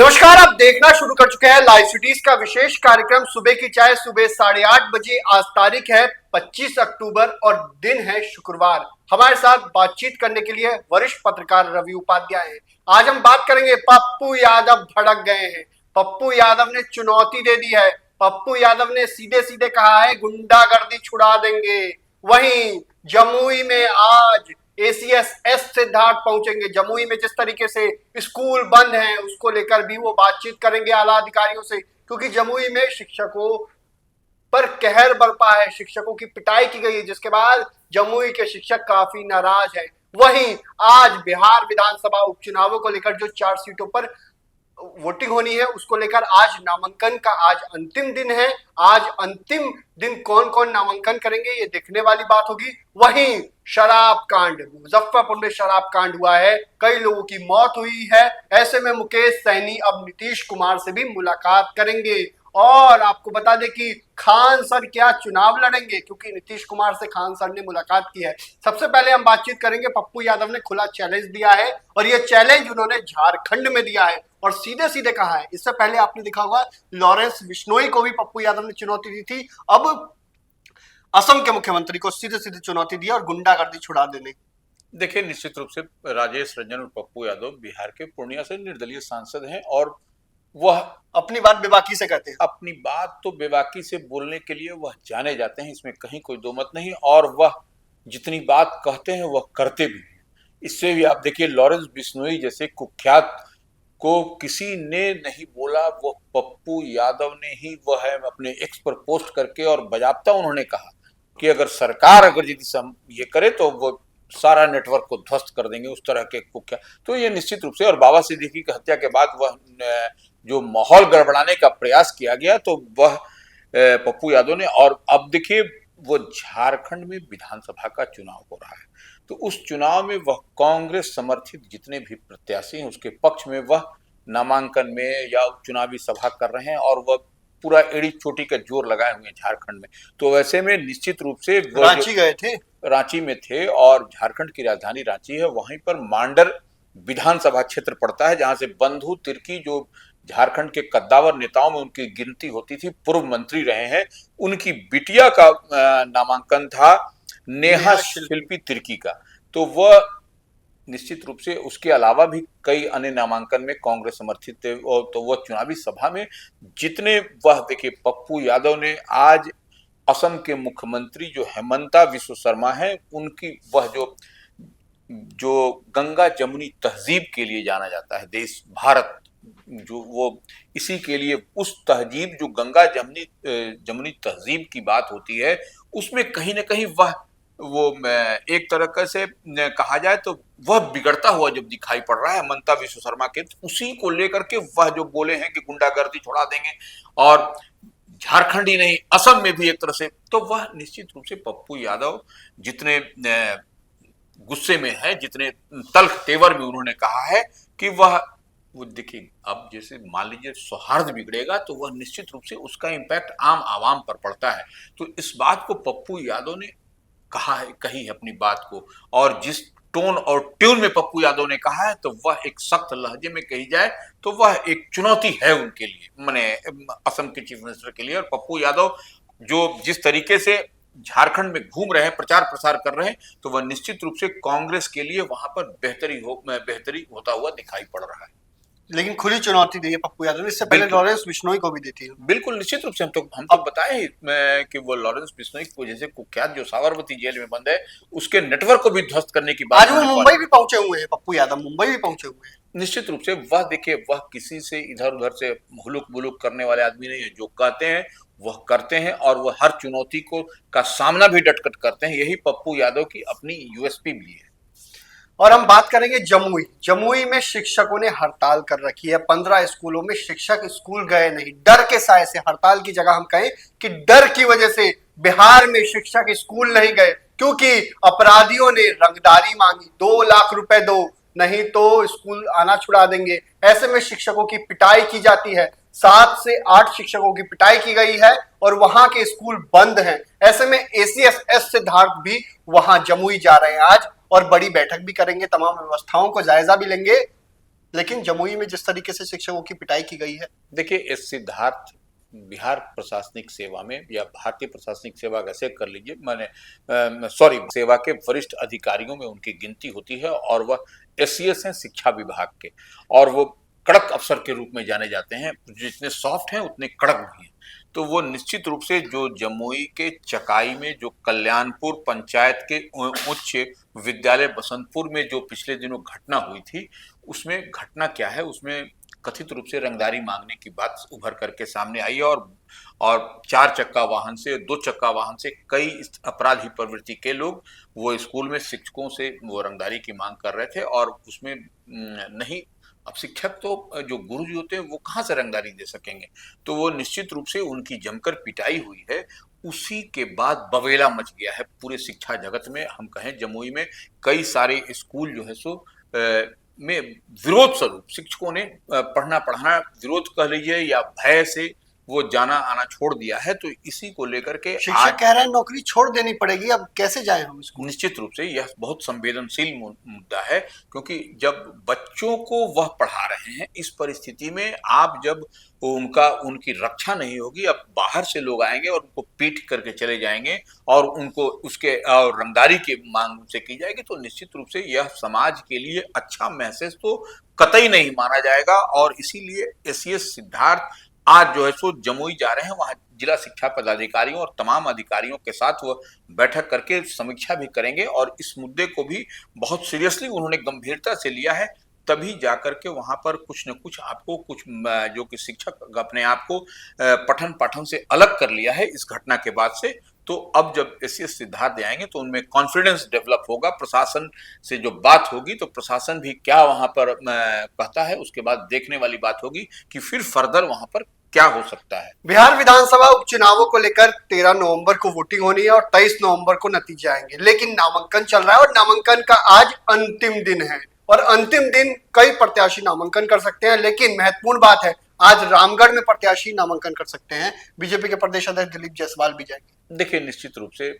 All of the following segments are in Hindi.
नमस्कार, आप देखना शुरू कर चुके हैं लाइव सिटीज का विशेष कार्यक्रम सुबह की चाय। सुबह 8:30 बजे। आज तारीख है 25 अक्टूबर और दिन है शुक्रवार। हमारे साथ बातचीत करने के लिए वरिष्ठ पत्रकार रवि उपाध्याय हैं। आज हम बात करेंगे, पप्पू यादव भड़क गए हैं। पप्पू यादव ने चुनौती दे दी है। पप्पू यादव ने सीधे सीधे कहा है गुंडागर्दी छुड़ा देंगे। वहीं जमुई में आज एसीएस सिद्धार्थ पहुंचेंगे। जमुई में जिस तरीके से स्कूल बंद हैं उसको लेकर भी वो बातचीत करेंगे आला अधिकारियों से, क्योंकि जमुई में शिक्षकों पर कहर बरपा है, शिक्षकों की पिटाई की गई है, जिसके बाद जमुई के शिक्षक काफी नाराज हैं। वहीं आज बिहार विधानसभा उपचुनावों को लेकर जो 4 सीटों पर वोटिंग होनी है उसको लेकर आज नामांकन का आज अंतिम दिन है। आज अंतिम दिन कौन कौन नामांकन करेंगे ये देखने वाली बात होगी। वहीं शराब कांड, मुजफ्फरपुर में शराब कांड हुआ है, कई लोगों की मौत हुई है। ऐसे में मुकेश सैनी अब नीतीश कुमार से भी मुलाकात करेंगे। और आपको बता दें कि खान सर क्या चुनाव लड़ेंगे, क्योंकि नीतीश कुमार से खान सर ने मुलाकात की है। सबसे पहले हम बातचीत करेंगे, पप्पू यादव ने खुला चैलेंज दिया है और यह चैलेंज उन्होंने झारखंड में दिया है और सीधे सीधे कहा है। इससे पहले आपने देखा होगा लॉरेंस बिश्नोई को भी पप्पू यादव ने चुनौती दी थी। अब असम के मुख्यमंत्री को सीधे सीधे चुनौती दी और गुंडागर्दी छुड़ा देने। देखिए, निश्चित रूप से राजेश रंजन और पप्पू यादव बिहार के पूर्णिया से निर्दलीय सांसद हैं और वह अपनी बात बेबाकी से कहते हैं। अपनी बात तो बेबाकी से बोलने के लिए वह जाने जाते हैं, इसमें कहीं कोई दो मत नहीं। और वह जितनी बात कहते हैं वह करते भी हैं। इससे भी आप देखिए, लॉरेंस बिश्नोई जैसे कुख्यात को किसी ने नहीं बोला, वो पप्पू यादव ने ही वह है अपने एक्स पर पोस्ट करके और बाजाबता उन्होंने कहा कि अगर सरकार यदि ये करे तो वो सारा नेटवर्क को ध्वस्त कर देंगे, उस तरह के कुख्यात। तो ये निश्चित रूप से, और बाबा सिद्दीकी की हत्या के बाद वह जो माहौल गड़बड़ाने का प्रयास किया गया तो वह पप्पू यादव ने। और अब देखिए, वो झारखंड में विधानसभा का चुनाव हो रहा है, तो उस चुनाव में वह कांग्रेस समर्थित जितने भी प्रत्याशी हैं उसके पक्ष में वह नामांकन में या चुनावी सभा कर रहे हैं और वह पूरा एड़ी चोटी का जोर लगाए हुए हैं झारखंड में। तो वैसे में निश्चित रूप से रांची गए थे, रांची में थे और झारखंड की राजधानी रांची है, वहीं पर मांडर विधानसभा क्षेत्र पड़ता है, जहां से बंधु तिर्की जो झारखंड के कद्दावर नेताओं में उनकी गिनती होती थी, पूर्व मंत्री रहे हैं, उनकी बिटिया का नामांकन था, नेहा शिल्पी तिर्की का। तो वह निश्चित रूप से, उसके अलावा भी कई अन्य नामांकन में कांग्रेस समर्थित थे। और तो वह चुनावी सभा में जितने, वह देखिए पप्पू यादव ने आज असम के मुख्यमंत्री जो हेमंता विश्व शर्मा है, उनकी वह जो गंगा जमुनी तहजीब के लिए जाना जाता है देश भारत, जो वो इसी के लिए उस तहजीब जो गंगा जमुनी तहजीब की बात होती है, उसमें कहीं ना कहीं वो एक तरह से कहा जाए तो वह बिगड़ता हुआ जब दिखाई पड़ रहा है हेमंता विश्व शर्मा के, तो उसी को लेकर के वह जो बोले हैं कि गुंडागर्दी छुड़ा देंगे और झारखंड ही नहीं असम में भी एक तरह से, तो वह निश्चित रूप से पप्पू यादव जितने गुस्से में है, जितने तल्ख तेवर में उन्होंने कहा है कि वो देखिए, अब जैसे मान लीजिए सौहार्द बिगड़ेगा तो वह निश्चित रूप से उसका इम्पैक्ट आम आवाम पर पड़ता है। तो इस बात को पप्पू यादव ने कही है अपनी बात को, और जिस टोन और ट्यून में पप्पू यादव ने कहा है तो वह एक सख्त लहजे में कही जाए तो वह एक चुनौती है उनके लिए, माने असम के चीफ मिनिस्टर के लिए। और पप्पू यादव जो जिस तरीके से झारखंड में घूम रहे हैं, प्रचार प्रसार कर रहे हैं, तो वह निश्चित रूप से कांग्रेस के लिए वहां पर बेहतरी होता हुआ दिखाई पड़ रहा है। लेकिन खुली चुनौती दी है पप्पू यादव ने, इससे पहले लॉरेंस बिश्नोई को भी दी थी। बिल्कुल, निश्चित रूप से हम तो बताए ही कि वो लॉरेंस बिश्नोई को जैसे कुख्यात जो साबरमती जेल में बंद है, उसके नेटवर्क को भी ध्वस्त करने की बात। आज वो मुंबई भी पहुंचे हुए हैं, पप्पू यादव मुंबई भी पहुंचे हुए हैं। निश्चित रूप से वह देखिए, वह किसी से इधर उधर से हुलुक बुलुक करने वाले आदमी नहीं है, जो कहते हैं वह करते हैं और वह हर चुनौती का सामना भी डटकर करते हैं। यही पप्पू यादव की अपनी यूएसपी भी है। और हम बात करेंगे जमुई में शिक्षकों ने हड़ताल कर रखी है। 15 स्कूलों में शिक्षक स्कूल गए नहीं, डर के साए से। हड़ताल की जगह हम कहें कि डर की वजह से बिहार में शिक्षक स्कूल नहीं गए, क्योंकि अपराधियों ने रंगदारी मांगी, 2 लाख रुपए दो, नहीं तो स्कूल आना छुड़ा देंगे। ऐसे में शिक्षकों की पिटाई की जाती है। 7 से 8 शिक्षकों की पिटाई की गई है और वहां के स्कूल बंद हैं। ऐसे में एसीएस सिद्धार्थ भी वहां जमुई जा रहे हैं आज और बड़ी बैठक भी करेंगे, तमाम व्यवस्थाओं को जायजा भी लेंगे। लेकिन जमुई में जिस तरीके से शिक्षकों की पिटाई की गई है, देखिए इस सिद्धार्थ बिहार प्रशासनिक सेवा में या भारतीय प्रशासनिक सेवा कैसे कर लीजिए, मैंने सॉरी सेवा के वरिष्ठ अधिकारियों में उनकी गिनती होती है और वह एससीएस हैं शिक्षा विभाग के, और वो कड़क अफसर के रूप में जाने जाते हैं, जितने सॉफ्ट हैं उतने कड़क भी हैं। तो वो निश्चित रूप से जो जमुई के चकाई में जो कल्याणपुर पंचायत के उच्च विद्यालय बसंतपुर में जो पिछले दिनों घटना हुई थी, उसमें घटना क्या है, उसमें कथित रूप से रंगदारी मांगने की बात उभर करके सामने आई है, और 4 चक्का वाहन से 2 चक्का वाहन से कई अपराधी प्रवृत्ति के लोग वो स्कूल में शिक्षकों से वो रंगदारी की मांग कर रहे थे, और उसमें नहीं, अब शिक्षक तो जो गुरु जी होते हैं वो कहाँ से रंगदारी दे सकेंगे, तो वो निश्चित रूप से उनकी जमकर पिटाई हुई है। उसी के बाद बवेला मच गया है पूरे शिक्षा जगत में। हम कहें जमुई में कई सारे स्कूल जो है सो में विरोध स्वरूप शिक्षकों ने पढ़ना पढ़ाना विरोध कह लीजिए या भय से वो जाना आना छोड़ दिया है। तो इसी को लेकर के शिक्षक कह रहे हैं नौकरी छोड़ देनी पड़ेगी, अब कैसे जाएं हम स्कूल। निश्चित रूप से यह बहुत संवेदनशील मुद्दा है, क्योंकि जब बच्चों को वह पढ़ा रहे हैं इस परिस्थिति में, आप जब उनकी रक्षा नहीं होगी, अब बाहर से लोग आएंगे और उनको पीट करके चले जाएंगे और उनको उसके रंगदारी की मांग से की जाएगी, तो निश्चित रूप से यह समाज के लिए अच्छा मैसेज तो कतई नहीं माना जाएगा। और इसीलिए एससीएस सिद्धार्थ आज जो है सो जमुई जा रहे हैं, वहां जिला शिक्षा पदाधिकारियों और तमाम अधिकारियों के साथ वो बैठक करके समीक्षा भी करेंगे, और इस मुद्दे को भी बहुत सीरियसली उन्होंने गंभीरता से लिया है। तभी जाकर के वहां पर कुछ न कुछ आपको कुछ जो कि शिक्षक अपने आप को पठन पाठन से अलग कर लिया है इस घटना के बाद से। तो अब जब एससीएस सिद्धार्थ आएंगे तो उनमें कॉन्फिडेंस डेवलप होगा, प्रशासन से जो बात होगी तो प्रशासन भी क्या वहां पर कहता है, उसके बाद देखने वाली बात होगी कि फिर फर्दर वहां पर क्या हो सकता है। बिहार विधानसभा उपचुनावों को लेकर 13 नवंबर को वोटिंग होनी है और 23 नवंबर को नतीजे आएंगे, लेकिन नामांकन चल रहा है और नामांकन का आज अंतिम दिन है। और अंतिम दिन कई प्रत्याशी नामांकन कर सकते हैं, लेकिन महत्वपूर्ण बात है आज रामगढ़ में प्रत्याशी नामांकन कर सकते हैं। बीजेपी के प्रदेश अध्यक्ष दिलीप जायसवाल भी जाएंगे। देखिए निश्चित रूप से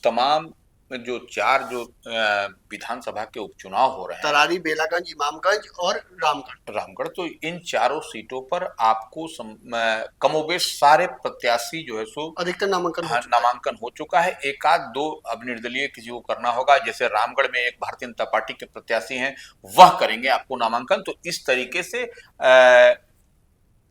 तमाम जो 4 विधानसभा के उपचुनाव हो रहे हैं, तरारी, बेलागंज, इमामगंज और रामगढ़, तो इन चारों सीटों पर आपको कमोबेश सारे प्रत्याशी जो है सो अधिकतर नामांकन हो चुका है। एक आध दो अब निर्दलीय किसी को करना होगा, जैसे रामगढ़ में एक भारतीय जनता पार्टी के प्रत्याशी हैं, वह करेंगे आपको नामांकन। तो इस तरीके से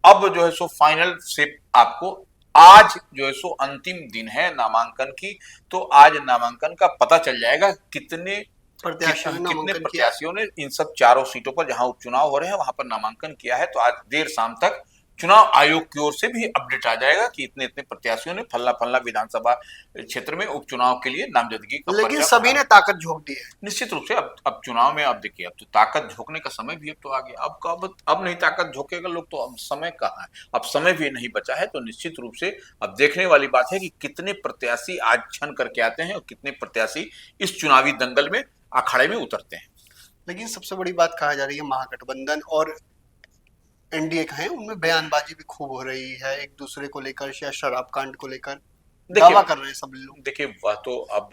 अब जो है सो फाइनल से आपको आज जो है सो अंतिम दिन है नामांकन की, तो आज नामांकन का पता चल जाएगा कितने प्रत्याशियों ने इन सब चारों सीटों पर जहां उपचुनाव हो रहे हैं वहां पर नामांकन किया है। तो आज देर शाम तक चुनाव आयोग की ओर से भी अपडेट आ जाएगा कि इतने इतने प्रत्याशियों ने फल्ला फल्ला विधानसभा क्षेत्र में उपचुनाव के लिए नामजदगी का, लेकिन सभी ने ताकत झोंक दी है। निश्चित रूप से अब चुनाव में अब देखिए, अब तो ताकत झोंकने का समय भी अब तो आ गया। अब नहीं ताकत झोंकेगा लोग, तो अब समय कहाँ है, अब समय भी नहीं बचा है। तो निश्चित रूप से अब देखने वाली बात है कि कितने प्रत्याशी आज छन करके आते हैं और कितने प्रत्याशी इस चुनावी दंगल में अखाड़े में उतरते हैं। लेकिन सबसे बड़ी बात कहा जा रही है महागठबंधन और एनडीए का है, उनमें बयानबाजी भी खूब हो रही है एक दूसरे को लेकर, या शराब कांड को लेकर दावा कर रहे हैं सब लोग। देखिए वह तो अब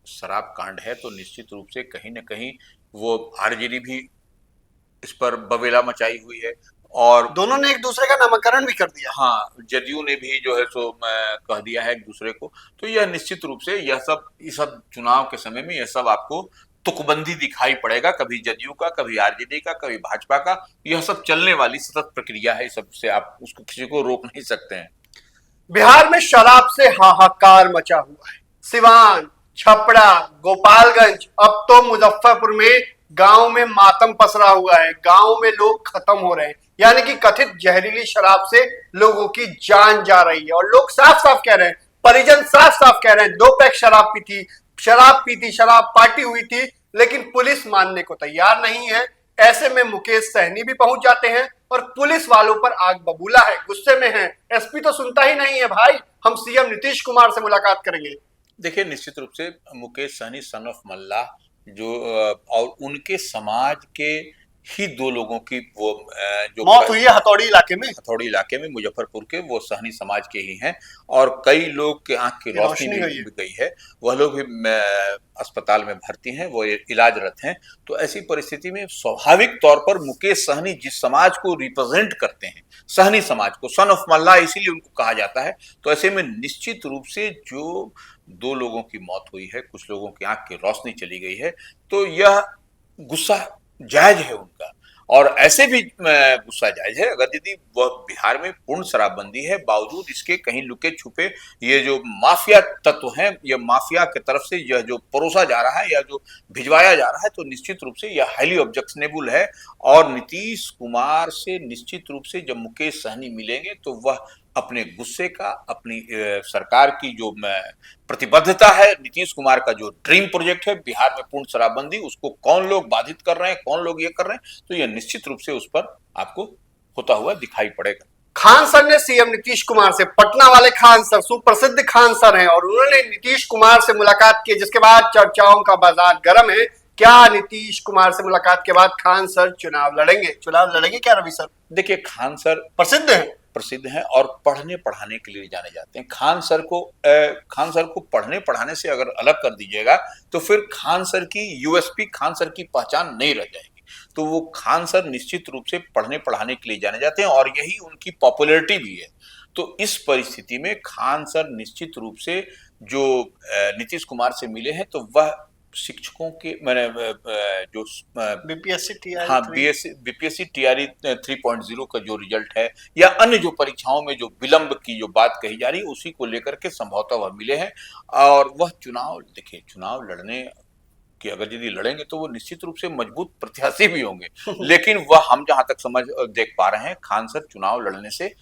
शराब कांड है, तो निश्चित रूप से कहीं न कहीं वो आरजेडी भी इस पर बवेला मचाई हुई है, और दोनों ने एक दूसरे का नामकरण भी कर दिया। हाँ, जदयू ने भी जो है सो कह दिया है एक दूसरे को। तो यह निश्चित रूप से यह सब चुनाव के समय में यह सब आपको तुकबंदी दिखाई पड़ेगा, कभी जदयू का, कभी आरजेडी का, कभी भाजपा का। यह सब चलने वाली सतत प्रक्रिया है, सबसे आप उसको किसी को रोक नहीं सकते हैं। बिहार में शराब से हाहाकार मचा हुआ है। सिवान, छपरा, गोपालगंज, अब तो मुजफ्फरपुर में गांव में मातम पसरा हुआ है। गांव में लोग खत्म हो रहे हैं, यानी कि कथित जहरीली शराब से लोगों की जान जा रही है। और लोग साफ साफ कह रहे हैं, परिजन साफ साफ कह रहे हैं 2 पैक शराब पीती, शराब पार्टी हुई थी, लेकिन पुलिस मानने को तैयार नहीं है। ऐसे में मुकेश सहनी भी पहुंच जाते हैं और पुलिस वालों पर आग बबूला है, गुस्से में है। एसपी तो सुनता ही नहीं है भाई, हम सीएम नीतीश कुमार से मुलाकात करेंगे। देखिए निश्चित रूप से मुकेश सहनी सन ऑफ मल्ला जो और उनके समाज के ही 2 लोगों की वो जो मौत हुई है हथौड़ी इलाके में। हथौड़ी इलाके में मुजफ्फरपुर के, वो सहनी समाज के ही हैं और कई लोग के आंख की रोशनी भी गई है। वह लोग भी अस्पताल में भर्ती हैं, वो इलाजरत हैं। तो ऐसी परिस्थिति में स्वाभाविक तौर पर मुकेश सहनी जिस समाज को रिप्रेजेंट करते हैं, सहनी समाज को, सन ऑफ मल्ला इसीलिए उनको कहा जाता है, तो ऐसे में निश्चित रूप से जो 2 लोगों की मौत हुई है, कुछ लोगों की आंख की रोशनी चली गई है, तो यह गुस्सा जायज है उनका। और ऐसे भी गुस्सा जायज है अगर यदि वह बिहार में पूर्ण शराबबंदी है, बावजूद इसके कहीं लुके छुपे ये जो माफिया तत्व हैं, यह माफिया की तरफ से यह जो परोसा जा रहा है या जो भिजवाया जा रहा है, तो निश्चित रूप से यह हाईली ऑब्जेक्शनेबल है। और नीतीश कुमार से निश्चित रूप से जब मुकेश सहनी मिलेंगे तो वह अपने गुस्से का, अपनी सरकार की जो प्रतिबद्धता है, नीतीश कुमार का जो ड्रीम प्रोजेक्ट है बिहार में पूर्ण शराबबंदी, उसको कौन लोग बाधित कर रहे हैं, कौन लोग ये कर रहे हैं, तो यह निश्चित रूप से उस पर आपको होता हुआ दिखाई पड़ेगा। खान सर ने सीएम नीतीश कुमार से, पटना वाले खान सर सुप्रसिद्ध खान सर हैं और उन्होंने नीतीश कुमार से मुलाकात की, जिसके बाद चर्चाओं का बाजार गर्म है। क्या नीतीश कुमार से मुलाकात के बाद खान सर चुनाव लड़ेंगे क्या रवि सर? देखिए, खान सर प्रसिद्ध हैं और पढ़ने पढ़ाने के लिए जाने जाते हैं। खान सर को पढ़ने पढ़ाने से अगर अलग कर दीजिएगा तो फिर खान सर की यूएसपी, खान सर की पहचान नहीं रह जाएगी। तो वो खान सर निश्चित रूप से पढ़ने पढ़ाने के लिए जाने जाते हैं और यही उनकी पॉपुलैरिटी भी है। तो इस परिस्थिति में खान सर निश्चित रूप से जो नीतीश कुमार से मिले हैं, तो वह शिक्षकों के मैंने जो बीपीएससी टीआरई 3.0 का जो रिजल्ट है या अन्य जो परीक्षाओं में जो विलंब की जो बात कही जा रही है, उसी को लेकर के संभवतः वह मिले हैं। और वह चुनाव लड़ने कि अगर यदि लड़ेंगे तो वो निश्चित रूप से मजबूत प्रत्याशी भी होंगे। लेकिन वह हम जहां तक समझ देख पा रहे हैं, खान सर चुनाव लड़ने से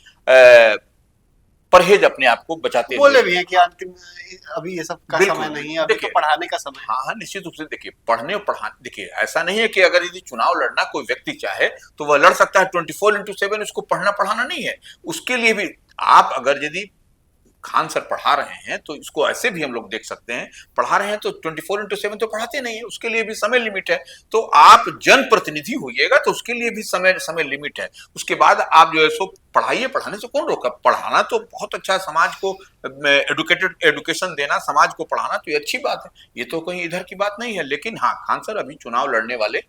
परहेज अपने आप को बचाते बोले भी है कि अंतिम अभी ये सब का समय नहीं है, अभी तो पढ़ाने का समय है। हाँ, निश्चित रूप से देखिए, पढ़ने और पढ़ाने, देखिए ऐसा नहीं है कि अगर यदि चुनाव लड़ना कोई व्यक्ति चाहे तो वह लड़ सकता है 24/7, उसको पढ़ना पढ़ाना नहीं है। उसके लिए भी आप अगर यदि खान सर पढ़ा रहे हैं तो इसको ऐसे भी हम लोग देख सकते हैं, पढ़ा रहे हैं तो 24/7 तो पढ़ाते नहीं है, उसके लिए भी समय लिमिट है। तो आप जनप्रतिनिधि होइएगा तो उसके लिए भी समय लिमिट है। उसके बाद आप जो है सो पढ़ाइए, पढ़ाने से कौन रोका? पढ़ाना तो बहुत अच्छा, समाज को एडुकेशन देना, समाज को पढ़ाना तो ये अच्छी बात है, ये तो कहीं इधर की बात नहीं है। लेकिन हाँ, खान सर अभी चुनाव लड़ने वाले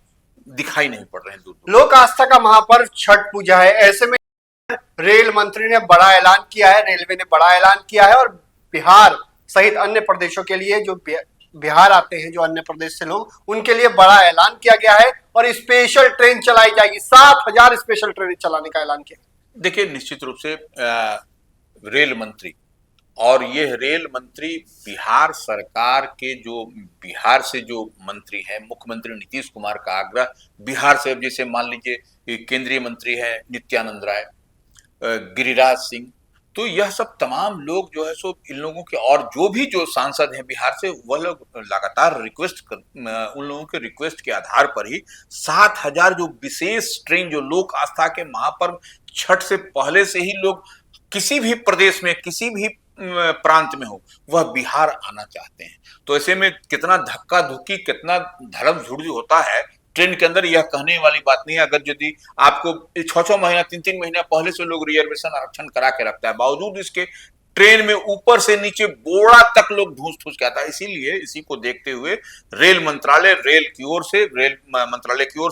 दिखाई नहीं पड़ रहे हैं। दूर लोक आस्था का महापर्व छठ पूजा है, ऐसे में रेल मंत्री ने बड़ा ऐलान किया है, रेलवे ने बड़ा ऐलान किया है और बिहार सहित अन्य प्रदेशों के लिए, जो बिहार आते हैं जो अन्य प्रदेश से लोग, उनके लिए बड़ा ऐलान किया गया है और स्पेशल ट्रेन चलाई जाएगी। 7,000 स्पेशल ट्रेन चलाने का ऐलान किया। देखिए, निश्चित रूप से रेल मंत्री, और ये रेल मंत्री बिहार सरकार के, जो बिहार से जो मंत्री हैं, मुख्यमंत्री नीतीश कुमार का आग्रह, बिहार से जैसे मान लीजिए केंद्रीय मंत्री है नित्यानंद राय, गिरिराज सिंह, तो यह सब तमाम लोग जो है सो इन लोगों के, और जो भी जो सांसद हैं बिहार से, वह लोग लगातार उन लोगों के रिक्वेस्ट के आधार पर ही 7,000 जो विशेष ट्रेन, जो लोक आस्था के महापर्व छठ से पहले से ही लोग किसी भी प्रदेश में, किसी भी प्रांत में हो, वह बिहार आना चाहते हैं। तो ऐसे में कितना धक्का धुक्की, कितना धर्म झुड़ी होता है ट्रेन के अंदर, यह कहने वाली बात नहीं है। अगर यदि आपको 6-6 महीना, 3-3 महीना पहले से लोग रिजर्वेशन आरक्षण करा के रखता है, बावजूद इसके ट्रेन में ऊपर से नीचे बोरा तक लोग ठूस ठूस के आता है। इसीलिए इसी को देखते हुए रेल मंत्रालय की ओर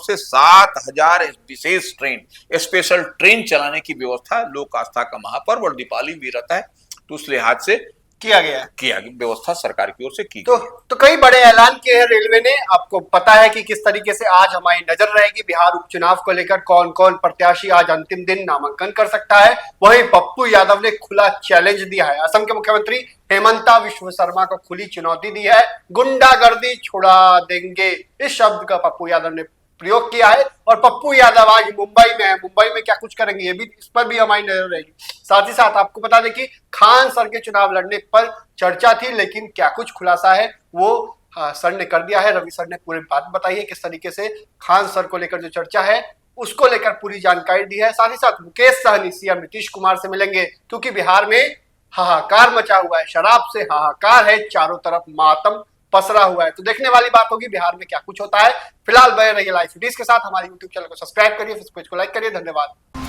से 7,000 विशेष ट्रेन, स्पेशल ट्रेन चलाने की व्यवस्था, लोक आस्था का महापर्व और दीपावली भी रहता है, तो उस लिहाज से किया गया व्यवस्था सरकार की ओर से की गई। तो कई बड़े ऐलान किए हैं रेलवे ने। आपको पता है कि किस तरीके से आज हमारी नजर रहेगी बिहार उपचुनाव को लेकर, कौन कौन प्रत्याशी आज अंतिम दिन नामांकन कर सकता है। वहीं पप्पू यादव ने खुला चैलेंज दिया है, असम के मुख्यमंत्री हेमंता बिस्वा शर्मा को खुली चुनौती दी है। गुंडागर्दी छुड़ा देंगे, इस शब्द का पप्पू यादव ने प्रयोग किया है और पप्पू यादव आज मुंबई में है। मुंबई में क्या कुछ करेंगे, ये भी, इस पर भी हमारी नजर रहेगी। साथ ही साथ आपको बता दें कि खान सर के चुनाव लड़ने पर चर्चा थी, लेकिन क्या कुछ खुलासा है वो सर ने कर दिया है। रवि सर ने पूरी बात बताई है, किस तरीके से खान सर को लेकर जो चर्चा है उसको लेकर पूरी जानकारी दी है। साथ ही साथ मुकेश सहनी सीएम नीतीश कुमार से मिलेंगे, क्योंकि बिहार में हाहाकार मचा हुआ है, शराब से हाहाकार है, चारों तरफ मातम पसरा हुआ है। तो देखने वाली बात होगी बिहार में क्या कुछ होता है। फिलहाल बने रहिए लाइव सिटीज के साथ। हमारे यूट्यूब चैनल को सब्सक्राइब करिए, फेसबुक पेज को लाइक करिए। धन्यवाद।